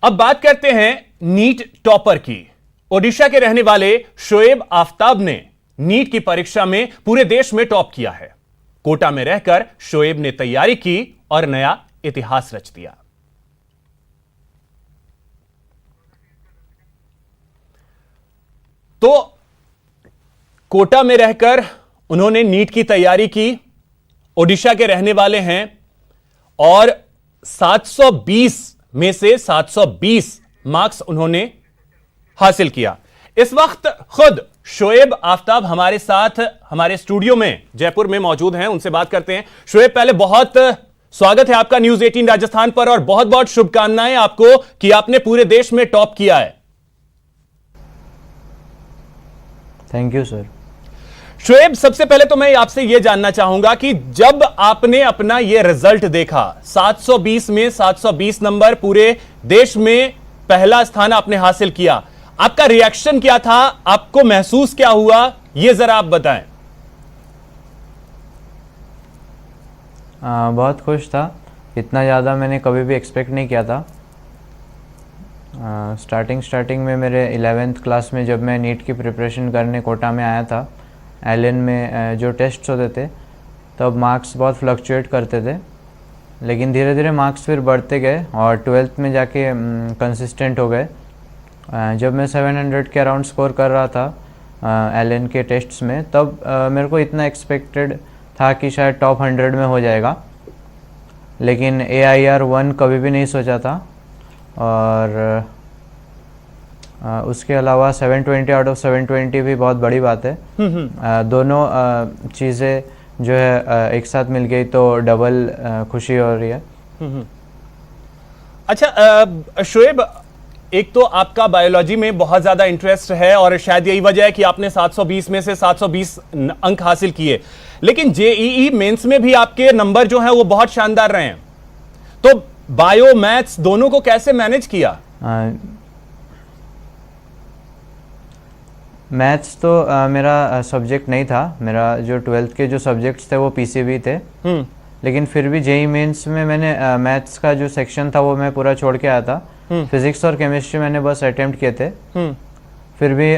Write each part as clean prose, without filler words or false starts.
अब बात करते हैं नीट टॉपर की। ओडिशा के रहने वाले शोएब आफ्ताब ने नीट की परीक्षा में पूरे देश में टॉप किया है। कोटा में रहकर शोएब ने तैयारी की और नया इतिहास रच दिया। तो कोटा में रहकर उन्होंने नीट की तैयारी की। ओडिशा के रहने वाले हैं और 720 में से 720 मार्क्स उन्होंने हासिल किया। इस वक्त खुद शोएब आफ्ताब हमारे साथ हमारे स्टूडियो में जयपुर में मौजूद हैं, उनसे बात करते हैं। शोएब, पहले बहुत स्वागत है आपका न्यूज 18 राजस्थान पर और बहुत बहुत शुभकामनाएं आपको कि आपने पूरे देश में टॉप किया है। Thank you sir. शोएब, सबसे पहले तो मैं आपसे यह जानना चाहूंगा कि जब आपने अपना यह रिजल्ट देखा, 720 में 720 नंबर, पूरे देश में पहला स्थान आपने हासिल किया, आपका रिएक्शन क्या था? आपको महसूस क्या हुआ, यह जरा आप बताएं। बहुत खुश था। इतना ज़्यादा मैंने कभी भी एक्सपेक्ट नहीं किया था। स्टार्टिंग में मेरे 11th क्लास में जब मैं नीट की प्रिपरेशन करने कोटा में आया था, एलन में जो टेस्ट्स होते थे तब मार्क्स बहुत फ्लक्चुएट करते थे, लेकिन धीरे धीरे मार्क्स फिर बढ़ते गए और 12th में जाके कंसिस्टेंट हो गए। जब मैं 700 के अराउंड स्कोर कर रहा था एलन के टेस्ट्स में, तब मेरे को इतना एक्सपेक्टेड था कि शायद टॉप 100 में हो जाएगा, लेकिन AIR 1 कभी भी नहीं सोचा था। और उसके अलावा 720 आउट ऑफ 720 भी बहुत बड़ी बात है। दोनों चीज़ें जो है एक साथ मिल गई तो डबल खुशी हो रही है। अच्छा शोएब, एक तो आपका बायोलॉजी में बहुत ज्यादा इंटरेस्ट है और शायद यही वजह है कि आपने 720 में से 720 अंक हासिल किए, लेकिन JEE मेंस में भी आपके नंबर जो हैं वो बहुत शानदार रहे हैं। तो बायो मैथ्स दोनों को कैसे मैनेज किया? मैथ्स तो मेरा सब्जेक्ट नहीं था। मेरा जो 12th के जो सब्जेक्ट्स थे वो PCB थे, लेकिन फिर भी JEE मेंस में मैंने मैथ्स का जो सेक्शन था वो मैं पूरा छोड़ के आया था। फिजिक्स और केमिस्ट्री मैंने बस अटेम्प्ट किए थे। फिर भी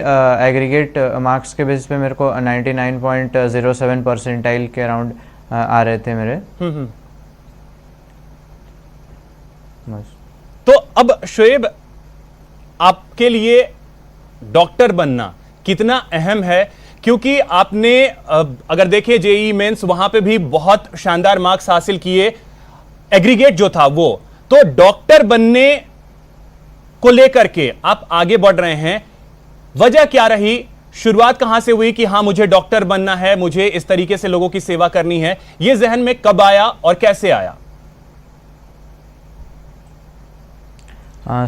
एग्रीगेट मार्क्स के बेस पे मेरे को 99.07 परसेंटाइल के अराउंड आ रहे थे मेरे। तो अब शोएब, आपके लिए डॉक्टर बनना कितना अहम है? क्योंकि आपने अगर देखिए JEE मेंस वहां पे भी बहुत शानदार मार्क्स हासिल किए, एग्रीगेट जो था वो, तो डॉक्टर बनने को लेकर के आप आगे बढ़ रहे हैं, वजह क्या रही? शुरुआत कहां से हुई कि हां मुझे डॉक्टर बनना है, मुझे इस तरीके से लोगों की सेवा करनी है? यह जहन में कब आया और कैसे आया?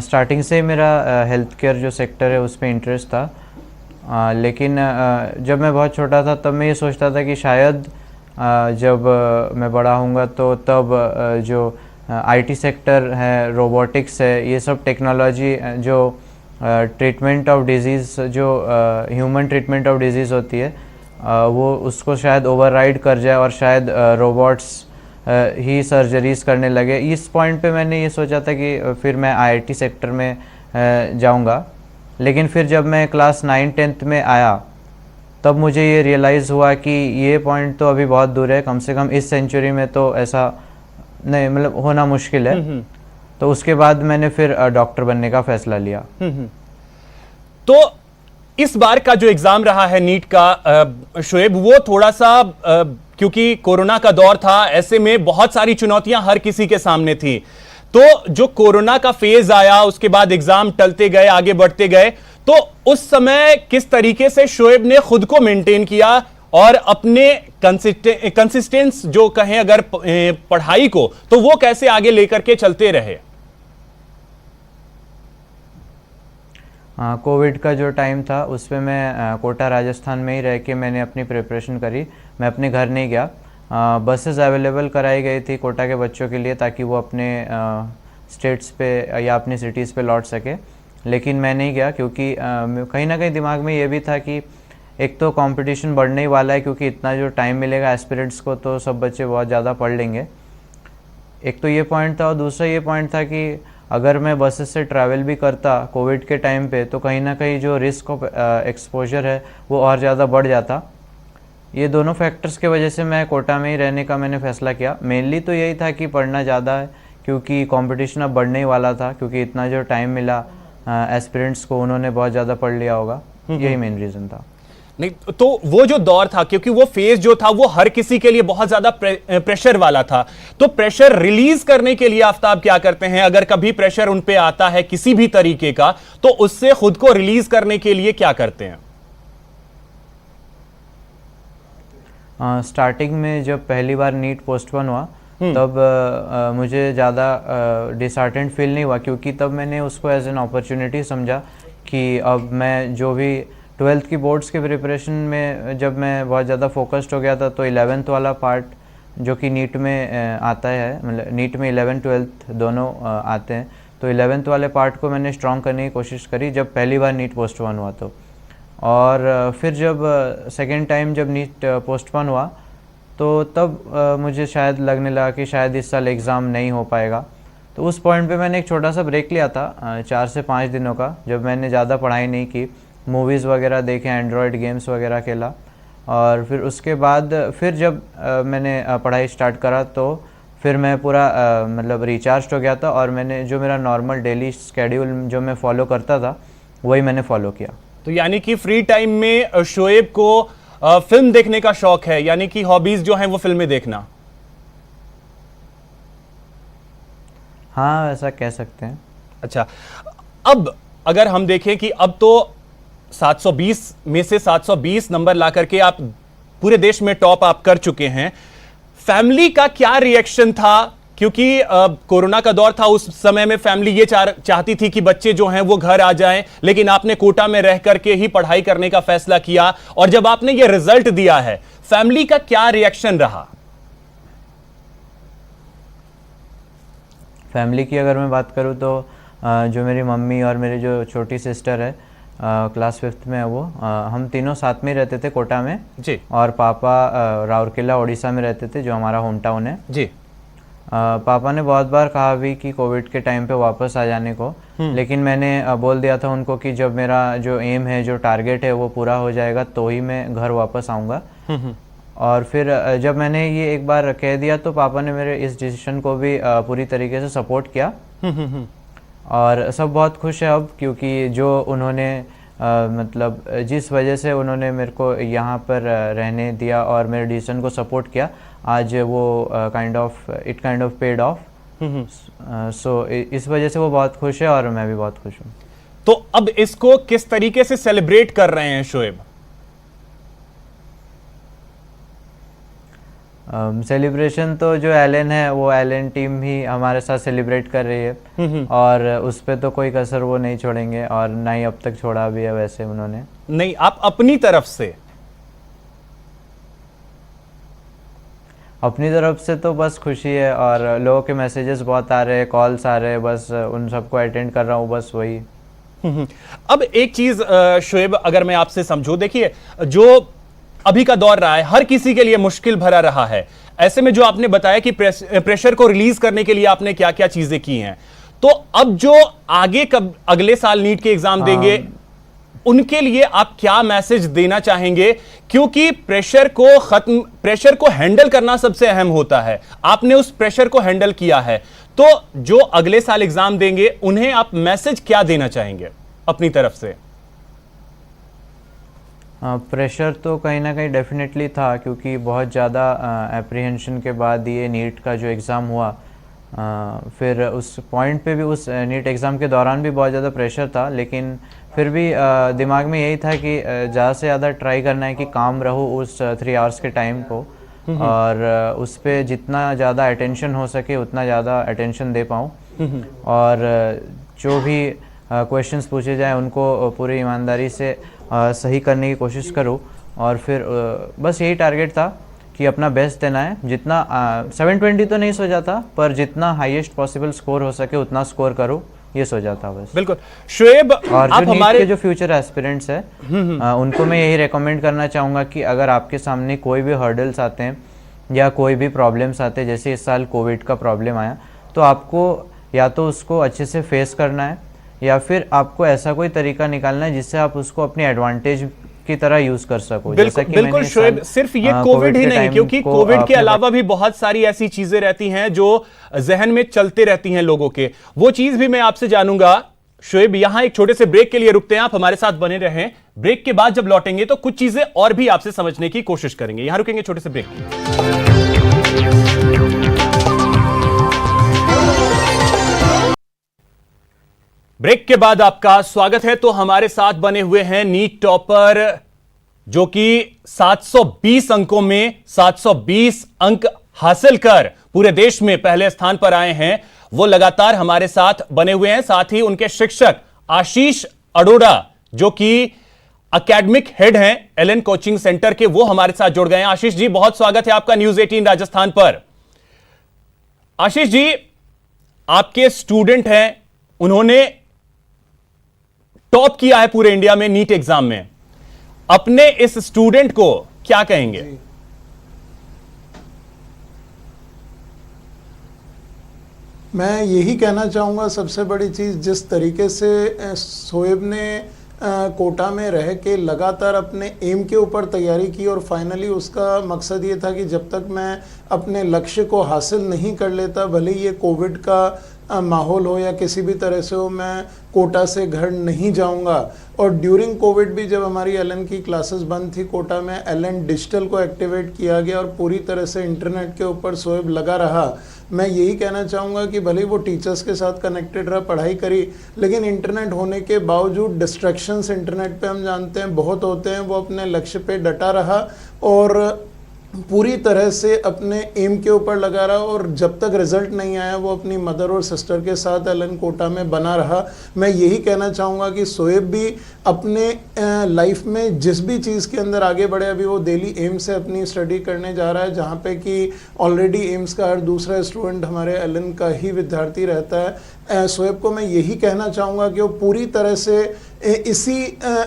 स्टार्टिंग से मेरा हेल्थ केयर जो सेक्टर है उस पर इंटरेस्ट था, लेकिन जब मैं बहुत छोटा था तब मैं ये सोचता था कि शायद जब मैं बड़ा होऊंगा तो तब जो IT सेक्टर है, रोबोटिक्स है, ये सब टेक्नोलॉजी जो ट्रीटमेंट ऑफ डिजीज़, जो ह्यूमन ट्रीटमेंट ऑफ डिजीज़ होती है, वो उसको शायद ओवरराइड कर जाए और शायद रोबोट्स ही सर्जरीज करने लगे। इस पॉइंट पे मैंने ये सोचा था कि फिर मैं IIT सेक्टर में जाऊंगा, लेकिन फिर जब मैं क्लास 9-10th में आया तब मुझे ये रियलाइज़ हुआ कि ये पॉइंट तो अभी बहुत दूर है, कम से कम इस सेंचुरी में तो ऐसा नहीं, मतलब होना मुश्किल है। तो उसके बाद मैंने फिर डॉक्टर बनने का फैसला लिया। तो इस बार का जो एग्जाम रहा है नीट का शोएब, वो थोड़ा सा क्योंकि कोरोना का दौर था, ऐसे में बहुत सारी चुनौतियां हर किसी के सामने थी। तो जो कोरोना का फेज आया, उसके बाद एग्जाम टलते गए, आगे बढ़ते गए, तो उस समय किस तरीके से शोएब ने खुद को मेंटेन किया और अपने कंसिस्टेंस जो कहें अगर पढ़ाई को, तो वो कैसे आगे लेकर के चलते रहे? कोविड का जो टाइम था उस पर मैं कोटा राजस्थान में ही रह के मैंने अपनी प्रिपरेशन करी। मैं अपने घर नहीं गया। बसेस अवेलेबल कराई गई थी कोटा के बच्चों के लिए ताकि वो अपने स्टेट्स पे या अपनी सिटीज़ पे लौट सके, लेकिन मैं नहीं गया क्योंकि कहीं ना कहीं दिमाग में ये भी था कि एक तो कंपटीशन बढ़ने ही वाला है, क्योंकि इतना जो टाइम मिलेगा एस्पिरेंट्स को तो सब बच्चे बहुत ज़्यादा पढ़ लेंगे। एक तो ये पॉइंट था, और दूसरा ये पॉइंट था कि अगर मैं बसेस से ट्रैवल भी करता कोविड के टाइम पे तो कहीं ना कहीं जो रिस्क ऑफ एक्सपोजर है वो और ज़्यादा बढ़ जाता। ये दोनों फैक्टर्स के वजह से मैं कोटा में ही रहने का मैंने फ़ैसला किया। मेनली तो यही था कि पढ़ना ज़्यादा है, क्योंकि कंपटीशन अब बढ़ने ही वाला था, क्योंकि इतना जो टाइम मिला एस्पिरेंट्स को, उन्होंने बहुत ज़्यादा पढ़ लिया होगा। यही मेन रीज़न था। नहीं तो वो जो दौर था, क्योंकि वो फेज जो था वो हर किसी के लिए बहुत ज्यादा प्रेशर वाला था, तो प्रेशर रिलीज करने के लिए आफ्ताब क्या करते हैं? अगर कभी प्रेशर उन पे आता है किसी भी तरीके का, तो उससे खुद को रिलीज करने के लिए क्या करते हैं? स्टार्टिंग में जब पहली बार नीट पोस्टपोन हुआ तब मुझे ज़्यादा डिसहार्टेंड फील नहीं हुआ, क्योंकि तब मैंने उसको एज एन अपॉर्चुनिटी समझा कि अब मैं जो भी 12th की बोर्ड्स के प्रिपरेशन में जब मैं बहुत ज़्यादा फोकस्ड हो गया था, तो 11th वाला पार्ट जो कि नीट में आता है, मतलब नीट में 11th 12th दोनों आते हैं, तो 11th वाले पार्ट को मैंने स्ट्रॉन्ग करने की कोशिश करी जब पहली बार नीट पोस्टपोन हुआ तो। और फिर जब सेकेंड टाइम जब नीट पोस्टपोन हुआ तो तब मुझे शायद लगने लगा कि शायद इस साल एग्ज़ाम नहीं हो पाएगा। तो उस पॉइंट पे मैंने एक छोटा सा ब्रेक लिया था 4 से 5 दिनों का, जब मैंने ज़्यादा पढ़ाई नहीं की, मूवीज़ वगैरह देखे, एंड्रॉयड गेम्स वगैरह खेला। और फिर उसके बाद फिर जब मैंने पढ़ाई स्टार्ट करा तो फिर मैं पूरा मतलब रिचार्ज हो गया था, और मैंने जो मेरा नॉर्मल डेली शेड्यूल जो मैं फॉलो करता था वही मैंने फॉलो किया। तो यानी कि फ्री टाइम में शोएब को फिल्म देखने का शौक है, यानी कि हॉबीज जो हैं वो फिल्में देखना। हाँ, ऐसा कह सकते हैं। अच्छा, अब अगर हम देखें कि अब तो 720 में से 720 नंबर ला करके आप पूरे देश में टॉप आप कर चुके हैं, फैमिली का क्या रिएक्शन था? क्योंकि कोरोना का दौर था, उस समय में फैमिली ये चाहती थी कि बच्चे जो हैं वो घर आ जाएं, लेकिन आपने कोटा में रह करके ही पढ़ाई करने का फैसला किया, और जब आपने ये रिजल्ट दिया है, फैमिली का क्या रिएक्शन रहा? फैमिली की अगर मैं बात करूँ तो जो मेरी मम्मी और मेरी जो छोटी सिस्टर है क्लास 5th में है वो, हम तीनों साथ में रहते थे कोटा में जी। और पापा राउरकेला उड़ीसा में रहते थे, जो हमारा होम टाउन है जी। पापा ने बहुत बार कहा भी कि कोविड के टाइम पे वापस आ जाने को, लेकिन मैंने बोल दिया था उनको कि जब मेरा जो एम है, जो टारगेट है वो पूरा हो जाएगा तो ही मैं घर वापस आऊँगा। और फिर जब मैंने ये एक बार कह दिया तो पापा ने मेरे इस डिसीजन को भी पूरी तरीके से सपोर्ट किया, और सब बहुत खुश है अब, क्योंकि जो उन्होंने मतलब जिस वजह से उन्होंने मेरे को यहाँ पर रहने दिया और मेरे डिसीजन को सपोर्ट किया, आज वो काइंड ऑफ पेड ऑफ। सो इस वजह से वो बहुत खुश है और मैं भी बहुत खुश हूँ। तो अब इसको किस तरीके से सेलिब्रेट कर रहे हैं शोएब? सेलिब्रेशन तो जो एलन है वो एलन टीम ही हमारे साथ सेलिब्रेट कर रही है, और उस पे तो कोई कसर वो नहीं छोड़ेंगे, और ना ही अब तक छोड़ा भी है वैसे उन्होंने। नहीं, आप अपनी तरफ से? अपनी तरफ से तो बस खुशी है, और लोगों के मैसेजेस बहुत आ रहे हैं, कॉल्स आ रहे हैं, बस उन सबको अटेंड कर रहा हूँ, बस वही। अब एक चीज शोएब अगर मैं आपसे समझूं, देखिए जो अभी का दौर रहा है हर किसी के लिए मुश्किल भरा रहा है, ऐसे में जो आपने बताया कि प्रेशर को रिलीज करने के लिए आपने क्या क्या चीजें की हैं, तो अब जो आगे कब अगले साल नीट के एग्जाम देंगे उनके लिए आप क्या मैसेज देना चाहेंगे? क्योंकि प्रेशर को हैंडल करना सबसे अहम होता है, आपने उस प्रेशर को हैंडल किया है, तो जो अगले साल एग्जाम देंगे उन्हें आप मैसेज क्या देना चाहेंगे अपनी तरफ से? प्रेशर तो कहीं ना कहीं डेफिनेटली था, क्योंकि बहुत ज़्यादा एप्रीहेंशन के बाद ये नीट का जो एग्ज़ाम हुआ, फिर उस पॉइंट पे भी उस नीट एग्ज़ाम के दौरान भी बहुत ज़्यादा प्रेशर था, लेकिन फिर भी दिमाग में यही था कि ज़्यादा से ज़्यादा ट्राई करना है कि काम रहूँ उस 3 आवर्स के टाइम को, और उस पर जितना ज़्यादा अटेंशन हो सके उतना ज़्यादा अटेंशन दे पाऊँ, और जो भी क्वेश्चंस पूछे जाए उनको पूरी ईमानदारी से सही करने की कोशिश करूँ। और फिर बस यही टारगेट था कि अपना बेस्ट देना है, जितना 720 तो नहीं सोचा था, पर जितना हाईएस्ट पॉसिबल स्कोर हो सके उतना स्कोर करूँ, ये सोचा था बस। बिल्कुल शोएब, और आप जो हमारे के जो फ्यूचर एस्पिरेंट्स है उनको मैं यही रेकमेंड करना चाहूँगा कि अगर आपके सामने कोई भी हर्डल्स आते हैं या कोई भी प्रॉब्लम्स आते हैं, जैसे इस साल कोविड का प्रॉब्लम आया, तो आपको या तो उसको अच्छे से फेस करना है या फिर आपको ऐसा कोई तरीका निकालना है जिससे आप उसको अपनी एडवांटेज की तरह यूज कर सको। जैसा कि बिल्कुल शोएब, सिर्फ ये कोविड ही नहीं, क्योंकि कोविड के अलावा भी बहुत सारी ऐसी चीजें रहती हैं जो जहन में चलते रहती हैं लोगों के, वो चीज भी मैं आपसे जानूंगा। शोएब, यहां एक छोटे से ब्रेक के लिए रुकते हैं, आप हमारे साथ बने रहें। ब्रेक के बाद जब लौटेंगे तो कुछ चीजें और भी आपसे समझने की कोशिश करेंगे। यहां रुकेंगे छोटे से ब्रेक के लिए। ब्रेक के बाद आपका स्वागत है। तो हमारे साथ बने हुए हैं नीट टॉपर, जो कि 720 अंकों में 720 अंक हासिल कर पूरे देश में पहले स्थान पर आए हैं। वो लगातार हमारे साथ बने हुए हैं। साथ ही उनके शिक्षक आशीष अरोड़ा, जो कि एकेडमिक हेड हैं एलन कोचिंग सेंटर के, वो हमारे साथ जुड़ गए हैं। आशीष जी, बहुत स्वागत है आपका न्यूज 18 राजस्थान पर। आशीष जी, आपके स्टूडेंट हैं, उन्होंने टॉप किया है पूरे इंडिया में नीट एग्जाम में। अपने इस स्टूडेंट को क्या कहेंगे? मैं यही कहना चाहूँगा, सबसे बड़ी चीज़ जिस तरीके से शोएब ने कोटा में रह के लगातार अपने एम के ऊपर तैयारी की और फाइनली उसका मकसद ये था कि जब तक मैं अपने लक्ष्य को हासिल नहीं कर लेता, भले ही ये कोविड का माहौल हो या किसी भी तरह से हो, मैं कोटा से घर नहीं जाऊंगा। और ड्यूरिंग कोविड भी जब हमारी एलन की क्लासेस बंद थी कोटा में, एलन डिजिटल को एक्टिवेट किया गया और पूरी तरह से इंटरनेट के ऊपर शोएब लगा रहा। मैं यही कहना चाहूँगा कि भले वो टीचर्स के साथ कनेक्टेड रहा, पढ़ाई करी, लेकिन इंटरनेट होने के बावजूद डिस्ट्रैक्शंस इंटरनेट पे हम जानते हैं बहुत होते हैं। वो अपने लक्ष्य पे डटा रहा और पूरी तरह से अपने एम के ऊपर लगा रहा और जब तक रिजल्ट नहीं आया वो अपनी मदर और सिस्टर के साथ एलन कोटा में बना रहा। मैं यही कहना चाहूँगा कि शोएब भी अपने लाइफ में जिस भी चीज़ के अंदर आगे बढ़े, अभी वो दिल्ली एम्स से अपनी स्टडी करने जा रहा है, जहाँ पे कि ऑलरेडी एम्स का हर दूसरा स्टूडेंट हमारे एलन का ही विद्यार्थी रहता है। शोएब को मैं यही कहना चाहूँगा कि वो पूरी तरह से इसी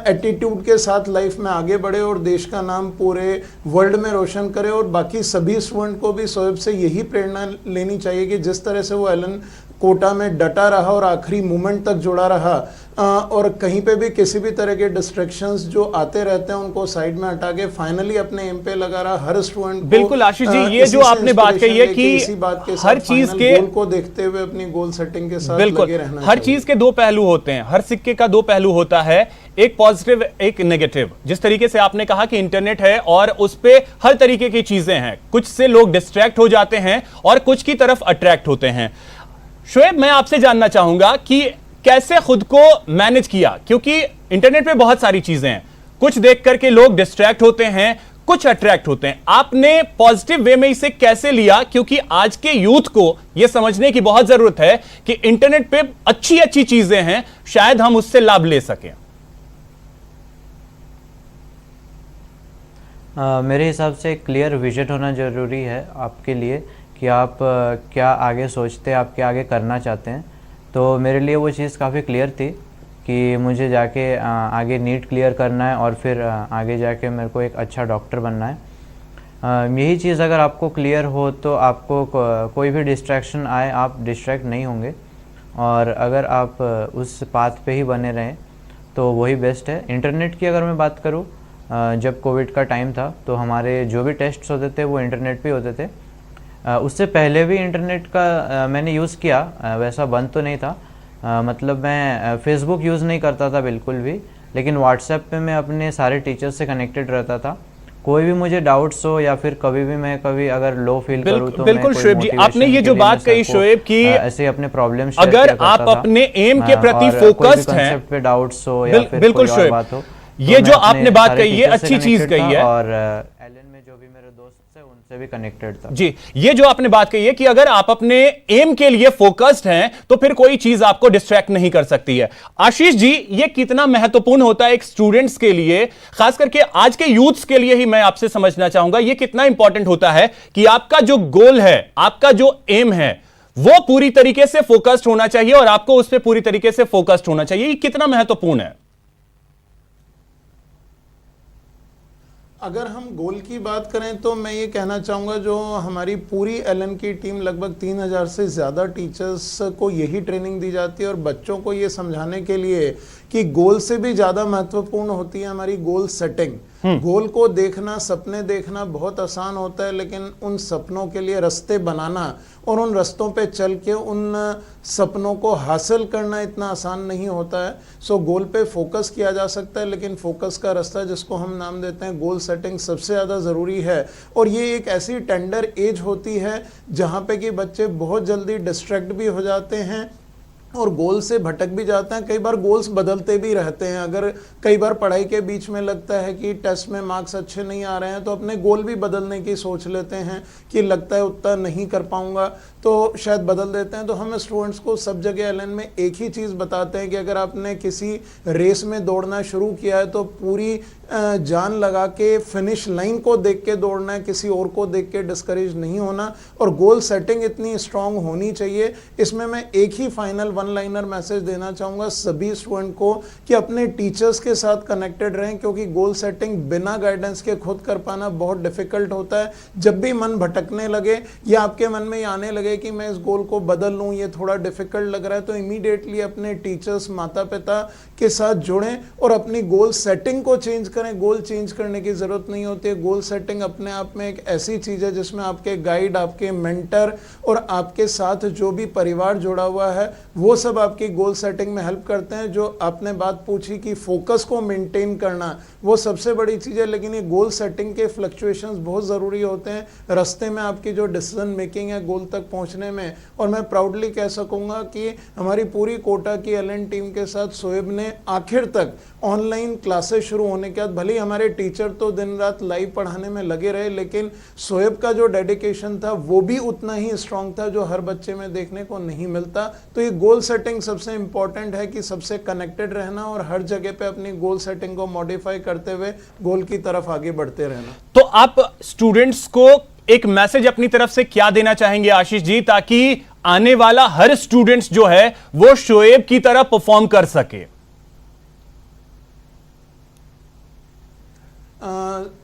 एटीट्यूड के साथ लाइफ में आगे बढ़े और देश का नाम पूरे वर्ल्ड में रोशन करे। और बाकी सभी स्टूडेंट को भी शोएब से यही प्रेरणा लेनी चाहिए कि जिस तरह से वो एलन कोटा में डटा रहा और आखिरी मोमेंट तक जुड़ा रहा, और कहीं पे भी किसी भी तरह के डिस्ट्रैक्शंस जो आते रहते हैं उनको साइड में हटा के फाइनली अपने एम पे लगा रहा हर स्टूडेंट को। बिल्कुल आशीष जी, ये जो आपने बात कही है कि इसी बात के हर चीज के गोल को देखते हुए अपनी गोल सेटिंग के साथ लगे रहना हर चीज के दो पहलू होते हैं, हर सिक्के का दो पहलू होता है, एक पॉजिटिव एक नेगेटिव। जिस तरीके से आपने कहा कि इंटरनेट है और उस पे हर तरीके की चीजें हैं, कुछ से लोग डिस्ट्रैक्ट हो जाते हैं और कुछ की तरफ अट्रैक्ट होते हैं। शोएब, मैं आपसे जानना चाहूंगा कि कैसे खुद को मैनेज किया, क्योंकि इंटरनेट पे बहुत सारी चीजें हैं, कुछ देख करके लोग डिस्ट्रैक्ट होते हैं, कुछ अट्रैक्ट होते हैं। आपने पॉजिटिव वे में इसे कैसे लिया? क्योंकि आज के यूथ को यह समझने की बहुत जरूरत है कि इंटरनेट पे अच्छी अच्छी चीजें हैं, शायद हम उससे लाभ ले सकें। मेरे हिसाब से एक क्लियर विजन होना ज़रूरी है आपके लिए कि आप क्या आगे सोचते हैं, आप क्या आगे करना चाहते हैं। तो मेरे लिए वो चीज़ काफ़ी क्लियर थी कि मुझे जाके आगे नीट क्लियर करना है और फिर आगे जाके मेरे को एक अच्छा डॉक्टर बनना है। यही चीज़ अगर आपको क्लियर हो तो आपको कोई भी डिस्ट्रैक्शन आए आप डिस्ट्रैक्ट नहीं होंगे, और अगर आप उस पाथ पे ही बने रहें तो वही बेस्ट है। इंटरनेट की अगर मैं बात करूँ, जब कोविड का टाइम था तो हमारे जो भी टेस्ट्स होते थे वो इंटरनेट पे होते थे। उससे पहले भी इंटरनेट का मैंने यूज़ किया, वैसा बंद तो नहीं था। मतलब मैं फेसबुक यूज़ नहीं करता था बिल्कुल भी, लेकिन व्हाट्सएप पे मैं अपने सारे टीचर्स से कनेक्टेड रहता था। कोई भी मुझे डाउट्स हो या फिर कभी भी मैं कभी अगर लो फील करूँ तो बिल्कुल शोएब जी, आपने ये जो बात कही शोएब की, ऐसे अपने प्रॉब्लम अगर आप अपने एम के प्रति फोकस्ड हैं, पे डाउट्स हो या फिर बिल्कुल कोई और बात हो, ये जो आपने बात कही ये अच्छी चीज कही है, और एलन में जो भी मेरे दोस्त थे उनसे भी कनेक्टेड था जी। ये जो आपने बात कही है कि अगर आप अपने एम के लिए फोकस्ड हैं तो फिर कोई चीज आपको डिस्ट्रैक्ट नहीं कर सकती है। आशीष जी, ये कितना महत्वपूर्ण होता है एक स्टूडेंट्स के लिए, खास करके आज के यूथ्स के लिए ही मैं आपसे समझना चाहूंगा, ये कितना इंपॉर्टेंट होता है कि आपका जो गोल है, आपका जो एम है, वो पूरी तरीके से फोकस्ड होना चाहिए और आपको उस पर पूरी तरीके से फोकस्ड होना चाहिए। ये कितना महत्वपूर्ण है? अगर हम गोल की बात करें तो मैं ये कहना चाहूँगा जो हमारी पूरी एलन की टीम लगभग 3000 से ज़्यादा टीचर्स को यही ट्रेनिंग दी जाती है और बच्चों को ये समझाने के लिए कि गोल से भी ज़्यादा महत्वपूर्ण होती है हमारी गोल सेटिंग। गोल को देखना, सपने देखना बहुत आसान होता है, लेकिन उन सपनों के लिए रास्ते बनाना और उन रास्तों पे चल के उन सपनों को हासिल करना इतना आसान नहीं होता है। सो गोल पे फोकस किया जा सकता है, लेकिन फोकस का रास्ता जिसको हम नाम देते हैं गोल सेटिंग सबसे ज़्यादा ज़रूरी है। और ये एक ऐसी टेंडर एज होती है जहाँ पे कि बच्चे बहुत जल्दी डिस्ट्रैक्ट भी हो जाते हैं और गोल से भटक भी जाते हैं। कई बार गोल्स बदलते भी रहते हैं। अगर कई बार पढ़ाई के बीच में लगता है कि टेस्ट में मार्क्स अच्छे नहीं आ रहे हैं तो अपने गोल भी बदलने की सोच लेते हैं कि लगता है उतना नहीं कर पाऊंगा तो शायद बदल देते हैं। तो हम स्टूडेंट्स को सब जगह एलन में एक ही चीज़ बताते हैं कि अगर आपने किसी रेस में दौड़ना शुरू किया है तो पूरी जान लगा के फिनिश लाइन को देख के दौड़ना है, किसी और को देख के डिस्करेज नहीं होना। और गोल सेटिंग इतनी स्ट्रांग होनी चाहिए। इसमें मैं एक ही फाइनल वन लाइनर मैसेज देना चाहूँगा सभी स्टूडेंट को कि अपने टीचर्स के साथ कनेक्टेड रहें, क्योंकि गोल सेटिंग बिना गाइडेंस के खुद कर पाना बहुत डिफिकल्ट होता है। जब भी मन भटकने लगे या आपके मन में ये आने लगे कि मैं इस गोल को बदल लूँ, ये थोड़ा डिफिकल्ट लग रहा है, तो इमीडिएटली अपने टीचर्स, माता पिता के साथ जुड़ें और अपनी गोल सेटिंग को चेंज करें। गोल चेंज करने की ज़रूरत नहीं होती है। गोल सेटिंग अपने आप में एक ऐसी चीज़ है जिसमें आपके गाइड, आपके मेंटर और आपके साथ जो भी परिवार जुड़ा हुआ है वो सब आपकी गोल सेटिंग में हेल्प करते हैं। जो आपने बात पूछी कि फोकस को मेंटेन करना, वो सबसे बड़ी चीज़ है। लेकिन ये गोल सेटिंग के फ्लक्चुएशंस बहुत ज़रूरी होते हैं रास्ते में आपकी जो डिसीजन मेकिंग है गोल तक पहुंचने में। और मैं प्राउडली कह सकूंगा कि हमारी पूरी कोटा की एलन टीम के साथ शोएब ने आखिर तक ऑनलाइन क्लासेस शुरू होने के बाद, भले ही हमारे टीचर तो दिन रात लाइव पढ़ाने में लगे रहे, लेकिन शोएब का जो डेडिकेशन था वो भी उतना ही स्ट्रांग था जो हर बच्चे में देखने को नहीं मिलता। तो ये गोल सेटिंग सबसे इंपॉर्टेंट है कि सबसे कनेक्टेड रहना और हर जगह पे अपनी गोल सेटिंग को मॉडिफाई करते हुए गोल की तरफ आगे बढ़ते रहना। तो आप स्टूडेंट्स को एक मैसेज अपनी तरफ से क्या देना चाहेंगे आशीष जी, ताकि आने वाला हर स्टूडेंट्स जो है वो शोएब की तरह परफॉर्म कर सके?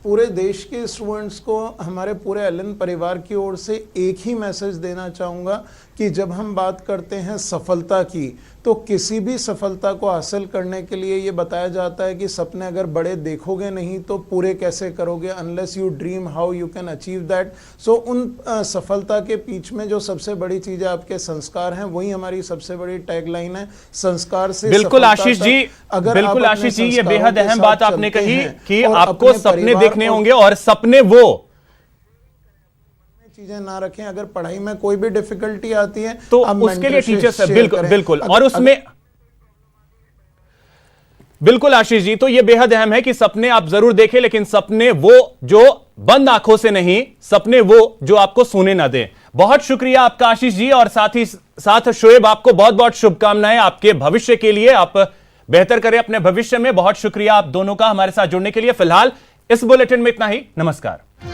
पूरे देश के स्टूडेंट्स को हमारे पूरे एलन परिवार की ओर से एक ही मैसेज देना चाहूँगा कि जब हम बात करते हैं सफलता की, तो किसी भी सफलता को हासिल करने के लिए ये बताया जाता है कि सपने अगर बड़े देखोगे नहीं तो पूरे कैसे करोगे, unless you dream how you can achieve that. So उन सफलता के बीच में जो सबसे बड़ी चीज़ है आपके संस्कार हैं, वही हमारी सबसे बड़ी टैगलाइन है, संस्कार से बिल्कुल आशीष जी, बिल्कुल आशीष जी, ये बेहद अहम बात आपने कही कि आपको सपने देखने होंगे और सपने वो चीजें ना रखें। अगर पढ़ाई में कोई भी डिफिकल्टी आती है तो उसके लिए टीचर्स है। बिल्कुल बिल्कुल। और उसमें बिल्कुल आशीष जी, तो यह बेहद अहम है कि सपने आप जरूर देखें, लेकिन सपने वो जो बंद आंखों से नहीं, सपने वो जो आपको सोने ना दे। बहुत शुक्रिया आपका आशीष जी, और साथ ही साथ शोएब आपको बहुत बहुत शुभकामनाएं आपके भविष्य के लिए। आप बेहतर करें अपने भविष्य में। बहुत शुक्रिया आप दोनों का हमारे साथ जुड़ने के लिए। फिलहाल इस बुलेटिन में इतना ही। नमस्कार।